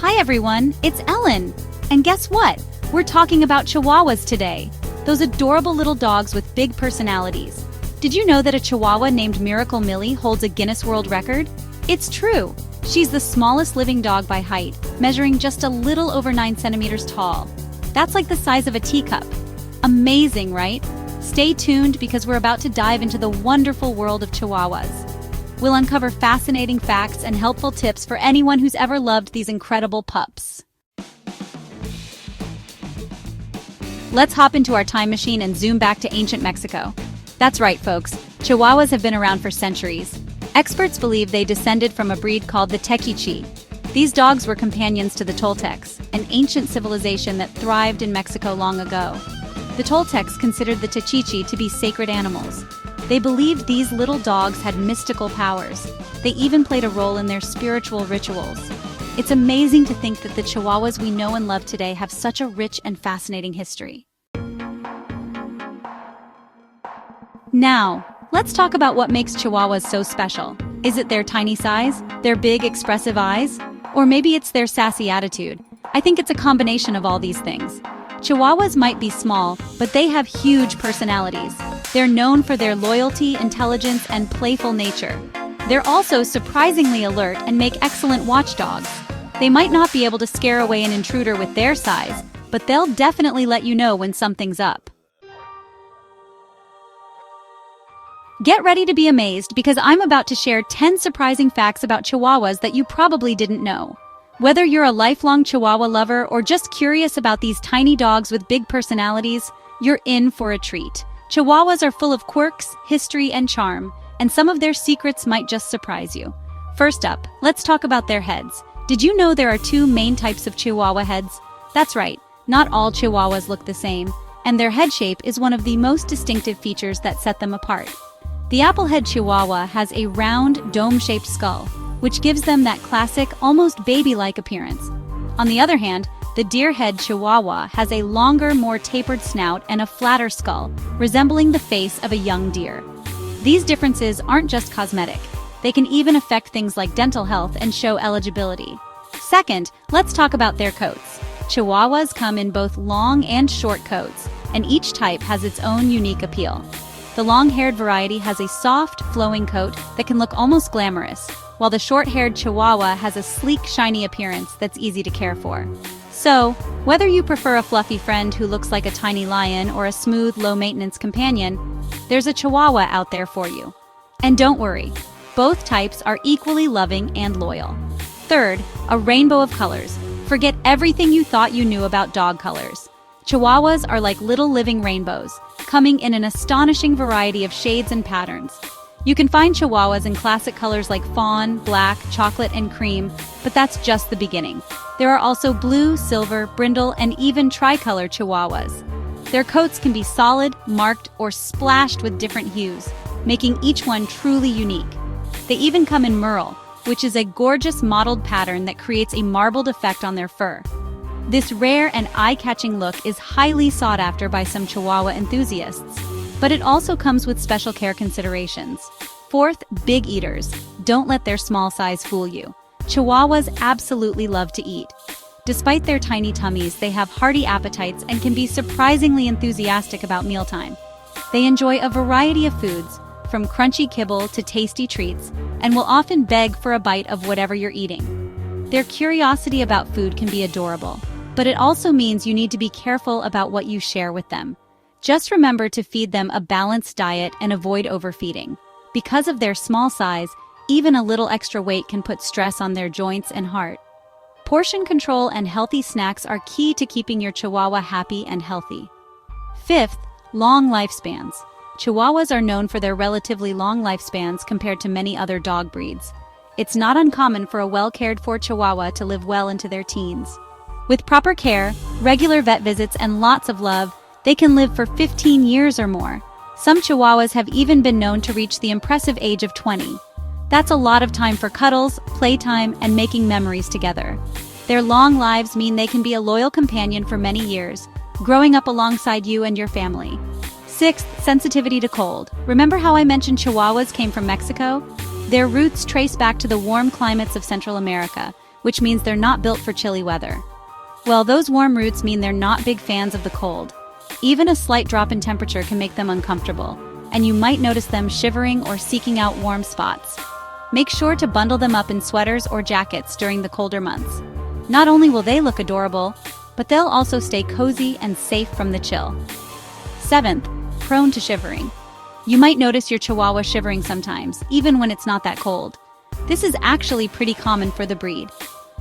Hi everyone, it's Ellen. And guess what? We're talking about Chihuahuas today. Those adorable little dogs with big personalities. Did you know that a Chihuahua named Miracle Millie holds a Guinness World Record? It's true. She's the smallest living dog by height, measuring just a little over 9 centimeters tall. That's like the size of a teacup. Amazing, right? Stay tuned because we're about to dive into the wonderful world of Chihuahuas. We'll uncover fascinating facts and helpful tips for anyone who's ever loved these incredible pups. Let's hop into our time machine and zoom back to ancient Mexico. That's right, folks. Chihuahuas have been around for centuries. Experts believe they descended from a breed called the Techichi. These dogs were companions to the Toltecs, an ancient civilization that thrived in Mexico long ago. The Toltecs considered the Techichi to be sacred animals. They believed these little dogs had mystical powers. They even played a role in their spiritual rituals. It's amazing to think that the Chihuahuas we know and love today have such a rich and fascinating history. Now, let's talk about what makes Chihuahuas so special. Is it their tiny size, their big, expressive eyes? Or maybe it's their sassy attitude? I think it's a combination of all these things. Chihuahuas might be small, but they have huge personalities. They're known for their loyalty, intelligence, and playful nature. They're also surprisingly alert and make excellent watchdogs. They might not be able to scare away an intruder with their size, but they'll definitely let you know when something's up. Get ready to be amazed because I'm about to share 10 surprising facts about Chihuahuas that you probably didn't know. Whether you're a lifelong Chihuahua lover or just curious about these tiny dogs with big personalities, you're in for a treat. Chihuahuas are full of quirks, history, and charm, and some of their secrets might just surprise you. First up, let's talk about their heads. Did you know there are two main types of Chihuahua heads? That's right, not all Chihuahuas look the same, and their head shape is one of the most distinctive features that set them apart. The applehead Chihuahua has a round, dome-shaped skull, which gives them that classic, almost baby-like appearance. On the other hand, the deer-head Chihuahua has a longer, more tapered snout and a flatter skull, resembling the face of a young deer. These differences aren't just cosmetic. They can even affect things like dental health and show eligibility. Second, let's talk about their coats. Chihuahuas come in both long and short coats, and each type has its own unique appeal. The long-haired variety has a soft, flowing coat that can look almost glamorous, while the short-haired Chihuahua has a sleek, shiny appearance that's easy to care for. So, whether you prefer a fluffy friend who looks like a tiny lion or a smooth, low-maintenance companion, there's a Chihuahua out there for you. And don't worry, both types are equally loving and loyal. Third, a rainbow of colors. Forget everything you thought you knew about dog colors. Chihuahuas are like little living rainbows, coming in an astonishing variety of shades and patterns. You can find Chihuahuas in classic colors like fawn, black, chocolate, and cream, but that's just the beginning. There are also blue, silver, brindle, and even tricolor Chihuahuas. Their coats can be solid, marked, or splashed with different hues, making each one truly unique. They even come in merle, which is a gorgeous mottled pattern that creates a marbled effect on their fur. This rare and eye-catching look is highly sought after by some Chihuahua enthusiasts, but it also comes with special care considerations. Fourth, big eaters. Don't let their small size fool you. Chihuahuas absolutely love to eat. Despite their tiny tummies, they have hearty appetites and can be surprisingly enthusiastic about mealtime. They enjoy a variety of foods, from crunchy kibble to tasty treats, and will often beg for a bite of whatever you're eating. Their curiosity about food can be adorable, but it also means you need to be careful about what you share with them. Just remember to feed them a balanced diet and avoid overfeeding. Because of their small size, even a little extra weight can put stress on their joints and heart. Portion control and healthy snacks are key to keeping your Chihuahua happy and healthy. Fifth, long lifespans. Chihuahuas are known for their relatively long lifespans compared to many other dog breeds. It's not uncommon for a well-cared-for Chihuahua to live well into their teens. With proper care, regular vet visits, and lots of love, they can live for 15 years or more. Some Chihuahuas have even been known to reach the impressive age of 20. That's a lot of time for cuddles, playtime, and making memories together. Their long lives mean they can be a loyal companion for many years, growing up alongside you and your family. Sixth, sensitivity to cold. Remember how I mentioned Chihuahuas came from Mexico? Their roots trace back to the warm climates of Central America, which means they're not built for chilly weather. Well, those warm roots mean they're not big fans of the cold. Even a slight drop in temperature can make them uncomfortable, and you might notice them shivering or seeking out warm spots. Make sure to bundle them up in sweaters or jackets during the colder months. Not only will they look adorable, but they'll also stay cozy and safe from the chill. 7th, prone to shivering. You might notice your Chihuahua shivering sometimes, even when it's not that cold. This is actually pretty common for the breed.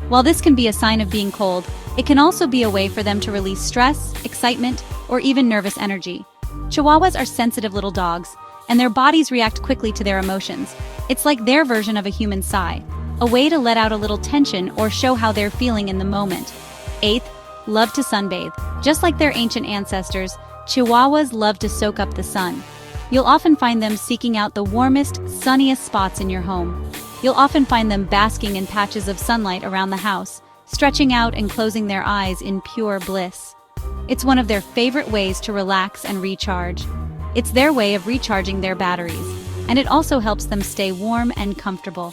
While this can be a sign of being cold, it can also be a way for them to release stress, excitement, or even nervous energy. Chihuahuas are sensitive little dogs, and their bodies react quickly to their emotions. It's like their version of a human sigh, a way to let out a little tension or show how they're feeling in the moment. 8th, love to sunbathe. Just like their ancient ancestors, Chihuahuas love to soak up the sun. You'll often find them seeking out the warmest, sunniest spots in your home. You'll often find them basking in patches of sunlight around the house, stretching out and closing their eyes in pure bliss. It's one of their favorite ways to relax and recharge. It's their way of recharging their batteries, and it also helps them stay warm and comfortable.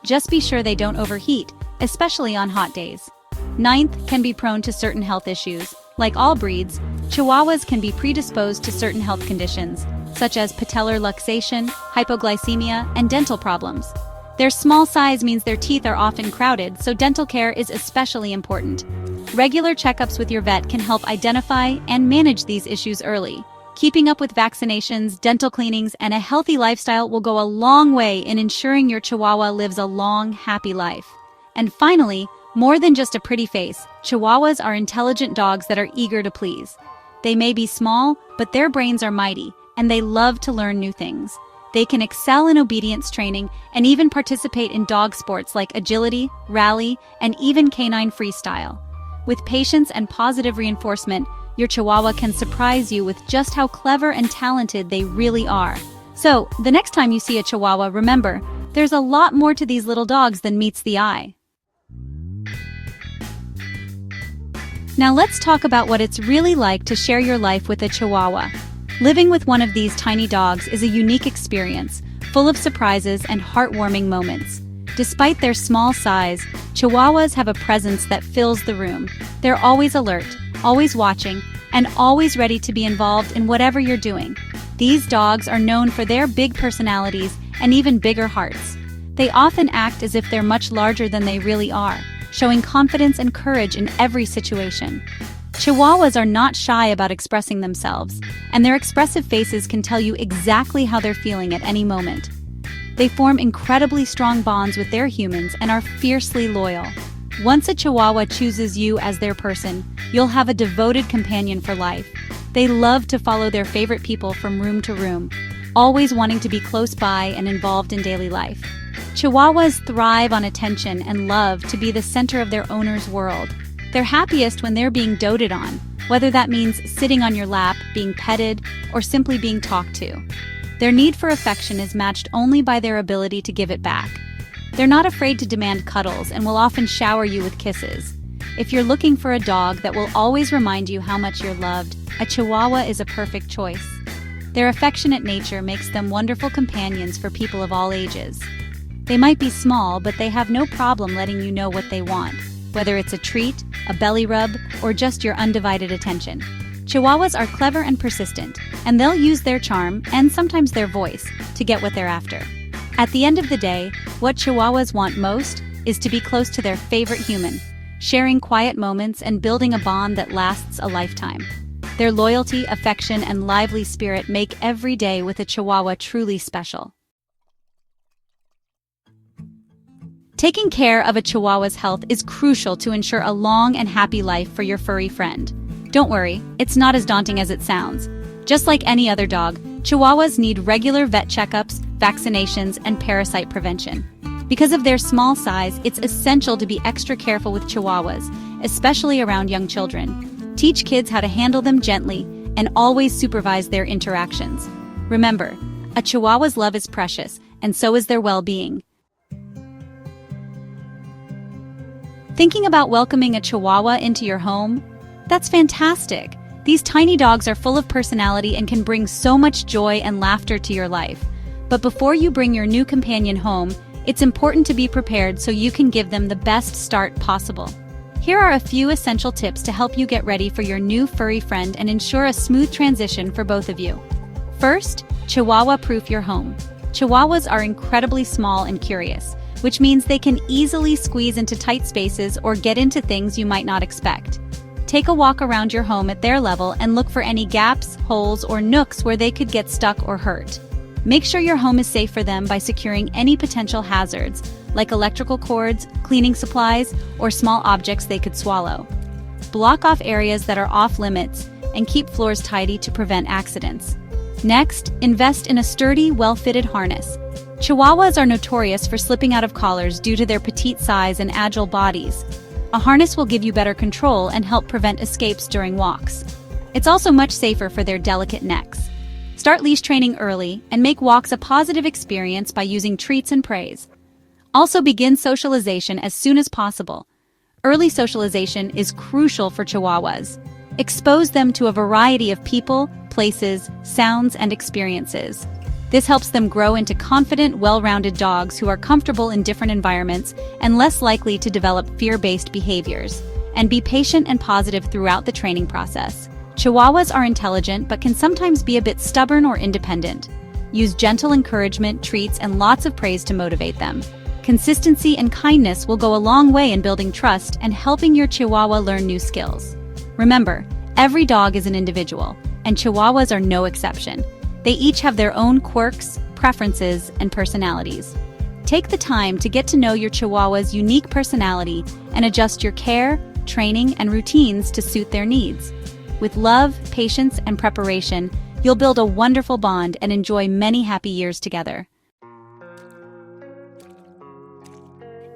Just be sure they don't overheat, especially on hot days. 9th, can be prone to certain health issues. Like all breeds, Chihuahuas can be predisposed to certain health conditions, such as patellar luxation, hypoglycemia, and dental problems. Their small size means their teeth are often crowded, so dental care is especially important. Regular checkups with your vet can help identify and manage these issues early. Keeping up with vaccinations, dental cleanings, and a healthy lifestyle will go a long way in ensuring your Chihuahua lives a long, happy life. And finally, more than just a pretty face, Chihuahuas are intelligent dogs that are eager to please. They may be small, but their brains are mighty, and they love to learn new things. They can excel in obedience training and even participate in dog sports like agility, rally, and even canine freestyle. With patience and positive reinforcement, your Chihuahua can surprise you with just how clever and talented they really are. So, the next time you see a Chihuahua, remember, there's a lot more to these little dogs than meets the eye. Now let's talk about what it's really like to share your life with a Chihuahua. Living with one of these tiny dogs is a unique experience, full of surprises and heartwarming moments. Despite their small size, Chihuahuas have a presence that fills the room. They're always alert, always watching, and always ready to be involved in whatever you're doing. These dogs are known for their big personalities and even bigger hearts. They often act as if they're much larger than they really are, showing confidence and courage in every situation. Chihuahuas are not shy about expressing themselves, and their expressive faces can tell you exactly how they're feeling at any moment. They form incredibly strong bonds with their humans and are fiercely loyal. Once a Chihuahua chooses you as their person, you'll have a devoted companion for life. They love to follow their favorite people from room to room, always wanting to be close by and involved in daily life. Chihuahuas thrive on attention and love to be the center of their owner's world. They're happiest when they're being doted on, whether that means sitting on your lap, being petted, or simply being talked to. Their need for affection is matched only by their ability to give it back. They're not afraid to demand cuddles and will often shower you with kisses. If you're looking for a dog that will always remind you how much you're loved, a Chihuahua is a perfect choice. Their affectionate nature makes them wonderful companions for people of all ages. They might be small, but they have no problem letting you know what they want, whether it's a treat, a belly rub, or just your undivided attention. Chihuahuas are clever and persistent, and they'll use their charm, and sometimes their voice, to get what they're after. At the end of the day, what Chihuahuas want most is to be close to their favorite human, sharing quiet moments and building a bond that lasts a lifetime. Their loyalty, affection, and lively spirit make every day with a Chihuahua truly special. Taking care of a Chihuahua's health is crucial to ensure a long and happy life for your furry friend. Don't worry, it's not as daunting as it sounds. Just like any other dog, Chihuahuas need regular vet checkups, vaccinations, and parasite prevention. Because of their small size, it's essential to be extra careful with Chihuahuas, especially around young children. Teach kids how to handle them gently and always supervise their interactions. Remember, a Chihuahua's love is precious, and so is their well-being. Thinking about welcoming a Chihuahua into your home? That's fantastic! These tiny dogs are full of personality and can bring so much joy and laughter to your life. But before you bring your new companion home, It's important to be prepared so you can give them the best start possible. Here are a few essential tips to help you get ready for your new furry friend and ensure a smooth transition for both of you. First, Chihuahua-proof your home. Chihuahuas are incredibly small and curious, which means they can easily squeeze into tight spaces or get into things you might not expect. Take a walk around your home at their level and look for any gaps, holes, or nooks where they could get stuck or hurt. Make sure your home is safe for them by securing any potential hazards, like electrical cords, cleaning supplies, or small objects they could swallow. Block off areas that are off limits and keep floors tidy to prevent accidents. Next, invest in a sturdy, well-fitted harness. Chihuahuas are notorious for slipping out of collars due to their petite size and agile bodies. A harness will give you better control and help prevent escapes during walks. It's also much safer for their delicate necks. Start leash training early and make walks a positive experience by using treats and praise. Also begin socialization as soon as possible. Early socialization is crucial for Chihuahuas. Expose them to a variety of people, places, sounds, and experiences. This helps them grow into confident, well-rounded dogs who are comfortable in different environments and less likely to develop fear-based behaviors. And be patient and positive throughout the training process. Chihuahuas are intelligent but can sometimes be a bit stubborn or independent. Use gentle encouragement, treats, and lots of praise to motivate them. Consistency and kindness will go a long way in building trust and helping your Chihuahua learn new skills. Remember, every dog is an individual, and Chihuahuas are no exception. They each have their own quirks, preferences, and personalities. Take the time to get to know your Chihuahua's unique personality and adjust your care, training, and routines to suit their needs. With love, patience, and preparation, you'll build a wonderful bond and enjoy many happy years together.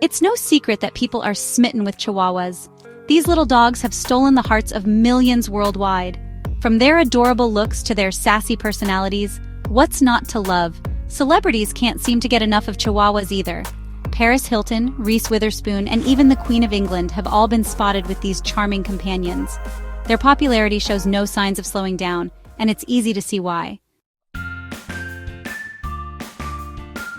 It's no secret that people are smitten with Chihuahuas. These little dogs have stolen the hearts of millions worldwide. From their adorable looks to their sassy personalities, what's not to love? Celebrities can't seem to get enough of Chihuahuas either. Paris Hilton, Reese Witherspoon, and even the Queen of England have all been spotted with these charming companions. Their popularity shows no signs of slowing down, and it's easy to see why.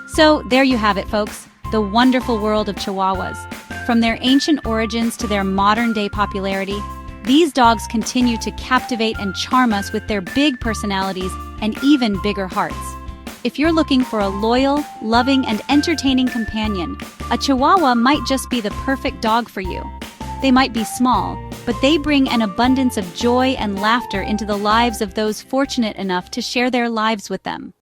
So, there you have it, folks. The wonderful world of Chihuahuas. From their ancient origins to their modern-day popularity, these dogs continue to captivate and charm us with their big personalities and even bigger hearts. If you're looking for a loyal, loving, and entertaining companion, a Chihuahua might just be the perfect dog for you. They might be small, but they bring an abundance of joy and laughter into the lives of those fortunate enough to share their lives with them.